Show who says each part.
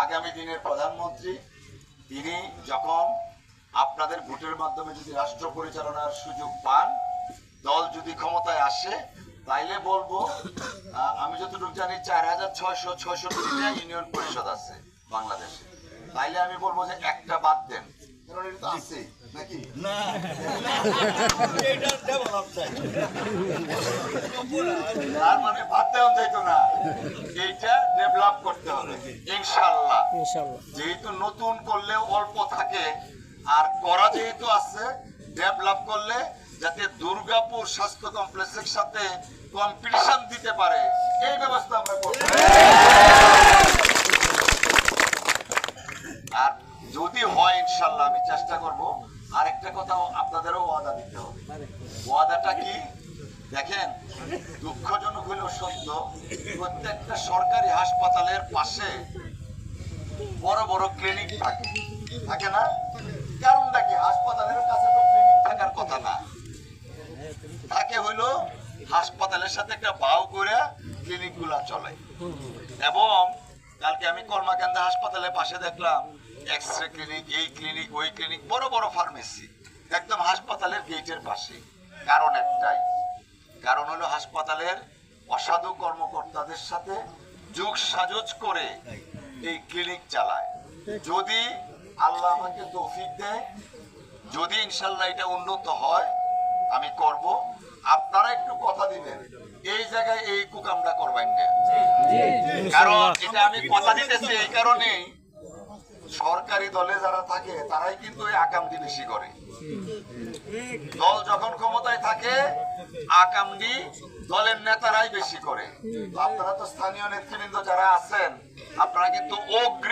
Speaker 1: আগামী দিনের প্রধানমন্ত্রী, তিনি যখন আপনাদের ভোটের মাধ্যমে যদি রাষ্ট্র পরিচালনার সুযোগ পান, দল যদি ক্ষমতায় আসে, তাইলে বলবো আমি যতটুকু জানি 4666টা ইউনিয়ন পরিষদ আছে বাংলাদেশে। তাইলে আমি বলবো যে একটা বাদ দেন, কারণ এটা তো আছে নাকি না, তার মানে বাদ দেওয়া যাইতো না, এইটা ডেভেলপ করতে হবে ইনশাআল্লাহ। যেহেতু নতুন করলে অল্প থাকে, আর করা যেহেতু আছে, ডেভেলপ করলে যাতে দুর্গাপুর স্বাস্থ্য কমপ্লেক্সের সাথে কম্পিটিশন দিতে পারে, এই ব্যবস্থা আমরা করব। আর যদি হয় ইনশাআল্লাহ আমি চেষ্টা করব। আরেকটা কথা আপনাদেরও ওয়াদা দিতে হবে। ওয়াদাটা কি দেখেন, দুঃখজনক হলেও সত্য, প্রত্যেকটা সরকারি হাসপাতালের পাশে বড় বড় ক্লিনিক থাকে না? কারণটা কি? হাসপাতালের কাছে তো ক্লিনিক থাকার কথা না, থাকে হইলো হাসপাতালের সাথে একটা বাউ করে ক্লিনিক গুলা চলে। এবং কালকে আমি কলমাকান্দা হাসপাতালের পাশে দেখলাম এক্সরে ক্লিনিক, এই ক্লিনিক, ওই ক্লিনিক, বড় বড় ফার্মেসি একদম হাসপাতালের গেটের পাশে। কারণ একটাই, কারণ হলো হাসপাতালের অসাধু কর্মকর্তাদের সাথে যোগ সাজজ করে এই ক্লিনিক চালায়। যদি আল্লাহ আমাকে তৌফিক দেয়, যদি ইনশাল্লাহ এটা উন্নত হয়, আমি করব। আপনারা একটু কথা দিবেন, এই জায়গায় এই কুকামটা করবেন না। কারণ এটা আমি কথা দিতেছি এই কারণেই, সরকারি দলে যারা থাকে তারাই কিন্তু এই আকামদি বেশি করে। দল যখন ক্ষমতায় থাকে আকামদি দলের নেতারাই বেশি করে। আপনারা তো স্থানীয় নেতৃবৃন্দ যারা আছেন, আপনারা কিন্তু অগ্রি